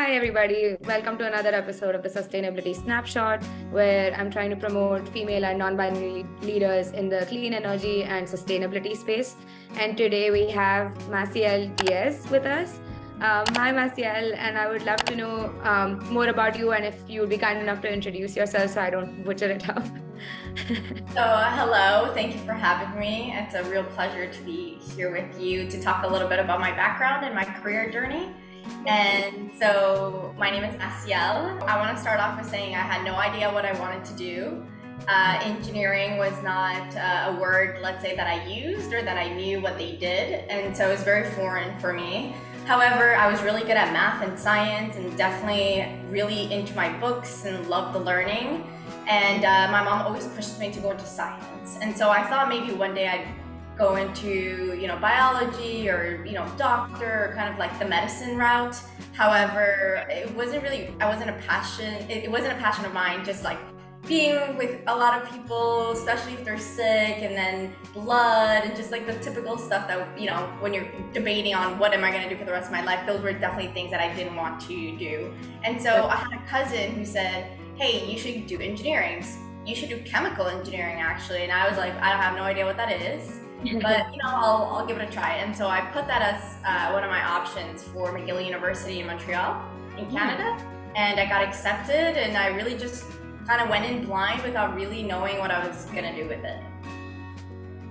Hi, everybody. Welcome to another episode of the Sustainability Snapshot, where I'm trying to promote female and non-binary leaders in the clean energy and sustainability space. And today we have Massiel DIEZ with us. Hi, Massiel, and I would love to know more about you and if you'd be kind enough to introduce yourself so I don't butcher it up. Hello, thank you for having me. It's a real pleasure to be here with you to talk a little bit about my background and my career journey. And so my name is Massiel. I want to start off with saying I had no idea what I wanted to do. Engineering was not a word, let's say, that I used or that I knew what they did. And so it was very foreign for me. However, I was really good at math and science and definitely really into my books and loved the learning. And my mom always pushed me to go into science. And so I thought maybe one day I'd go into, biology or, doctor or kind of like the medicine route. However, it wasn't a passion of mine, just like being with a lot of people, especially if they're sick, and then blood and just like the typical stuff that, when you're debating on what am I going to do for the rest of my life, those were definitely things that I didn't want to do. And so I had a cousin who said, hey, you should do engineering. You should do chemical engineering, actually. And I was like, I have no idea what that is, but I'll give it a try. And so I put that as one of my options for McGill University in Montreal, in Canada. And I got accepted, and I really just kind of went in blind without really knowing what I was gonna do with it.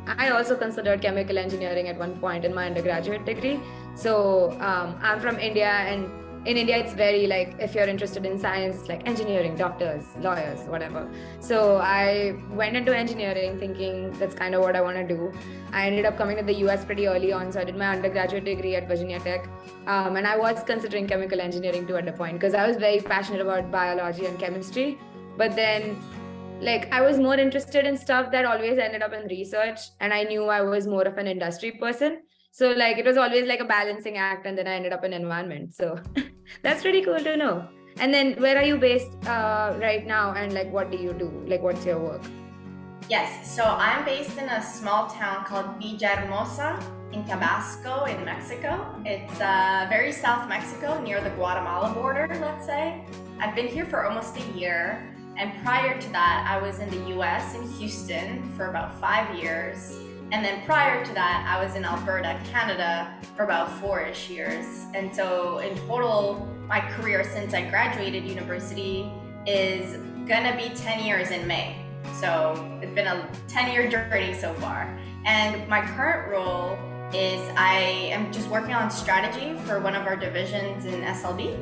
I also considered chemical engineering at one point in my undergraduate degree. So I'm from India, and in India, it's very like, if you're interested in science, it's like engineering, doctors, lawyers, whatever. So I went into engineering thinking that's kind of what I want to do. I ended up coming to the US pretty early on. So I did my undergraduate degree at Virginia Tech. And I was considering chemical engineering too at the point because I was very passionate about biology and chemistry. But then I was more interested in stuff that always ended up in research. And I knew I was more of an industry person. So it was always like a balancing act, and then I ended up in environment. So that's pretty cool to know. And then where are you based right now, and what do you do? What's your work? Yes, so I'm based in a small town called Villahermosa in Tabasco in Mexico. It's very South Mexico near the Guatemala border, let's say. I've been here for almost a year. And prior to that, I was in the US in Houston for about 5 years. And then prior to that, I was in Alberta, Canada for about 4-ish years. And so in total, my career since I graduated university is gonna be 10 years in May. So it's been a 10-year journey so far. And my current role is I am just working on strategy for one of our divisions in SLB.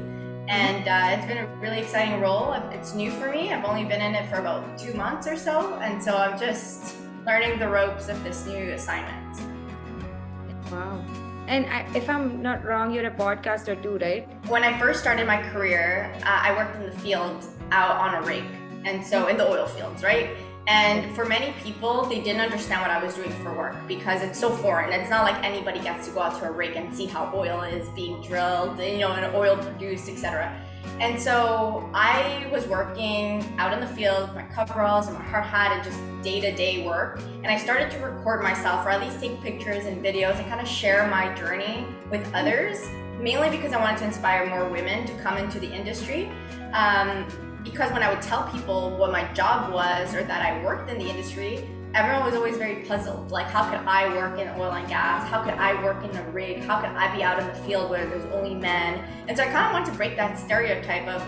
And it's been a really exciting role. It's new for me. I've only been in it for about 2 months or so. And so I'm just learning the ropes of this new assignment. Wow. And if I'm not wrong, you're a podcaster too, right? When I first started my career, I worked in the field out on a rig. And so in the oil fields, right? And for many people, they didn't understand what I was doing for work because it's so foreign. It's not like anybody gets to go out to a rig and see how oil is being drilled, and oil produced, etc. And so I was working out in the field with my coveralls and my hard hat and just day-to-day work. And I started to record myself, or at least take pictures and videos and kind of share my journey with others, mainly because I wanted to inspire more women to come into the industry. Because when I would tell people what my job was or that I worked in the industry, everyone was always very puzzled. Like, how could I work in oil and gas? How could I work in a rig? How could I be out in the field where there's only men? And so I kind of wanted to break that stereotype of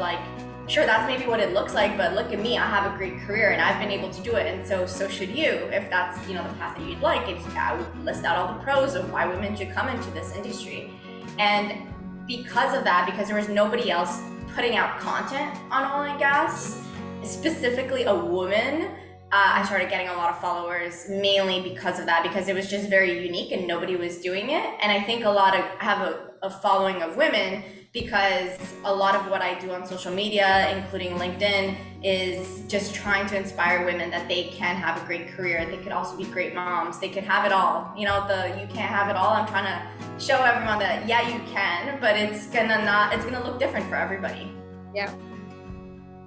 sure, that's maybe what it looks like, but look at me, I have a great career and I've been able to do it. And so should you, if that's, the path that you'd like. I would list out all the pros of why women should come into this industry. And because of that, because there was nobody else putting out content on oil and gas, specifically a woman, I started getting a lot of followers mainly because of that, because it was just very unique and nobody was doing it. And I think I have a following of women because a lot of what I do on social media, including LinkedIn, is just trying to inspire women that they can have a great career. They could also be great moms. They could have it all. You can't have it all. I'm trying to show everyone that, yeah, you can, but it's gonna look different for everybody. Yeah.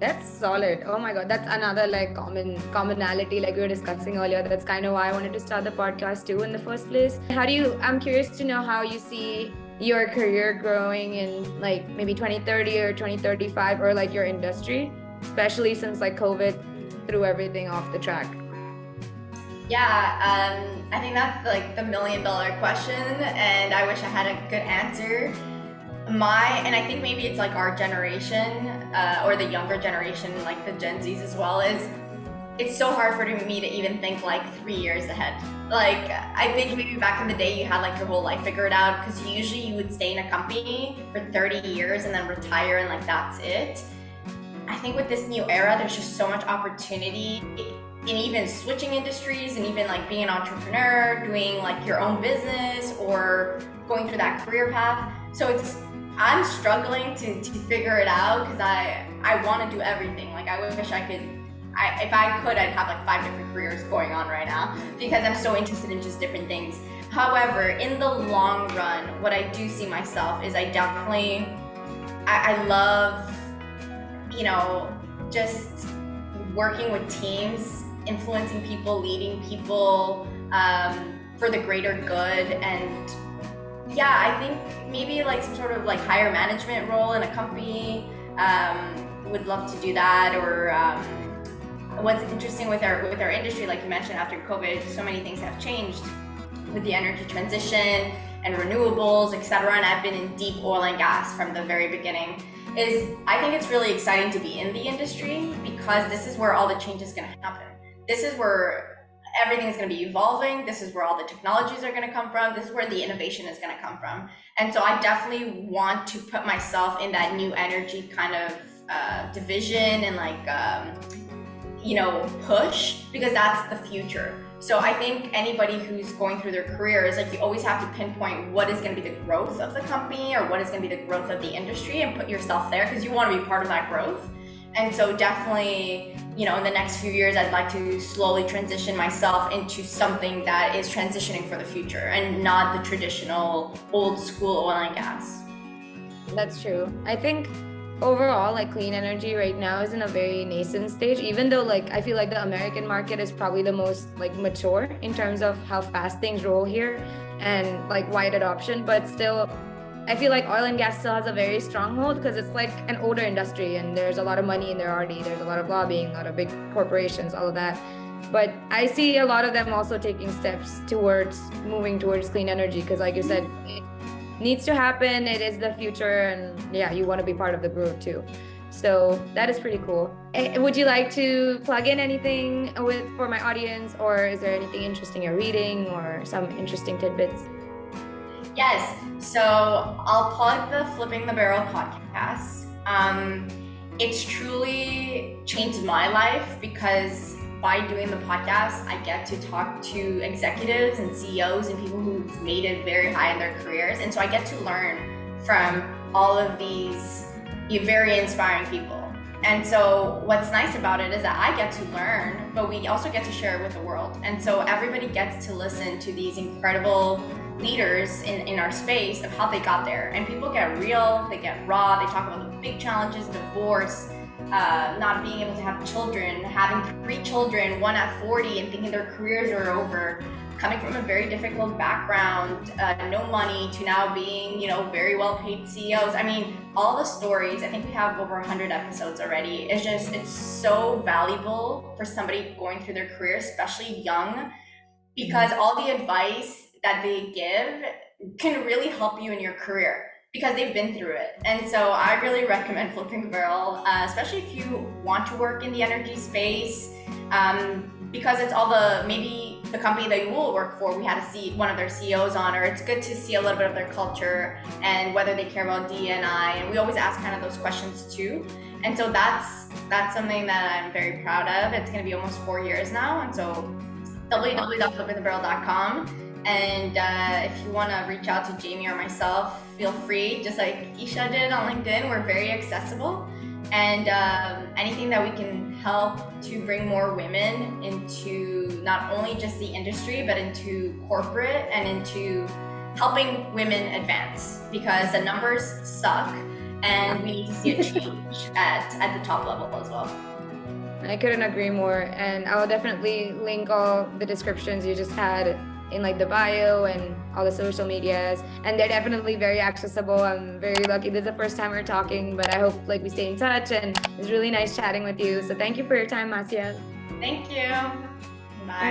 That's solid. Oh my God. That's another commonality like we were discussing earlier. That's kind of why I wanted to start the podcast too in the first place. I'm curious to know how you see your career growing in like maybe 2030 or 2035, or like your industry, especially since like COVID threw everything off the track? Yeah, I think that's like the $1,000,000 question, and I wish I had a good answer. And I think maybe it's like our generation, or the younger generation, like the Gen Zs as well, is it's so hard for me to even think like 3 years ahead. Like, I think maybe back in the day you had like your whole life figured out, because usually you would stay in a company for 30 years and then retire and like that's it. I think with this new era, there's just so much opportunity in even switching industries and even like being an entrepreneur, doing like your own business or going through that career path. So I'm struggling to figure it out, because I want to do everything. Like, I wish I could, if I could, I'd have like 5 different careers going on right now, because I'm so interested in just different things. However, in the long run, what I do see myself is I love, just working with teams, influencing people, leading people for the greater good. And yeah, I think maybe like some sort of like higher management role in a company, would love to do that. Or what's interesting with our industry, like you mentioned, after COVID, so many things have changed with the energy transition and renewables, etc. And I've been in deep oil and gas from the very beginning. I think it's really exciting to be in the industry, because this is where all the change is going to happen. This is where everything is going to be evolving. This is where all the technologies are going to come from. This is where the innovation is going to come from. And so I definitely want to put myself in that new energy kind of division and like, push, because that's the future. So I think anybody who's going through their career is like, you always have to pinpoint what is going to be the growth of the company or what is going to be the growth of the industry, and put yourself there, because you want to be part of that growth. And so definitely, in the next few years, I'd like to slowly transition myself into something that is transitioning for the future and not the traditional old school oil and gas. That's true. I think overall, like, clean energy right now is in a very nascent stage, even though like I feel like the American market is probably the most like mature in terms of how fast things roll here and like wide adoption. But still, I feel like oil and gas still has a very strong hold, because it's like an older industry and there's a lot of money in there already. There's a lot of lobbying, a lot of big corporations, all of that. But I see a lot of them also taking steps towards moving towards clean energy, because like you said, it needs to happen. It is the future, and yeah, you want to be part of the growth too. So that is pretty cool. Would you like to plug in anything for my audience, or is there anything interesting you're reading or some interesting tidbits? Yes, so I'll plug the Flipping the Barrel podcast. It's truly changed my life, because by doing the podcast, I get to talk to executives and CEOs and people who've made it very high in their careers. And so I get to learn from all of these very inspiring people. And so what's nice about it is that I get to learn, but we also get to share it with the world. And so everybody gets to listen to these incredible leaders in our space of how they got there. And people get real, they get raw, they talk about the big challenges, divorce, not being able to have children, having 3 children, one at 40 and thinking their careers are over, coming from a very difficult background, no money, to now being, very well paid CEOs. I mean, all the stories, I think we have over 100 episodes already. It's so valuable for somebody going through their career, especially young, because all the advice that they give can really help you in your career, because they've been through it. And so I really recommend Flipping the Barrel, especially if you want to work in the energy space, because it's maybe the company that you will work for, we had to see one of their CEOs on, or it's good to see a little bit of their culture and whether they care about D&I. And we always ask kind of those questions too. And so that's something that I'm very proud of. It's going to be almost 4 years now. And so www.flippingthebarrel.com. And if you want to reach out to Jamie or myself, feel free, just like Isha did on LinkedIn. We're very accessible. And anything that we can help to bring more women into not only just the industry, but into corporate and into helping women advance, because the numbers suck and we need to see a change at the top level as well. I couldn't agree more. And I will definitely link all the descriptions you just had in like the bio, and all the social medias, and they're definitely very accessible. I'm very lucky. This is the first time we're talking, but I hope like we stay in touch, and it's really nice chatting with you. So thank you for your time, Massiel. Thank you. Bye.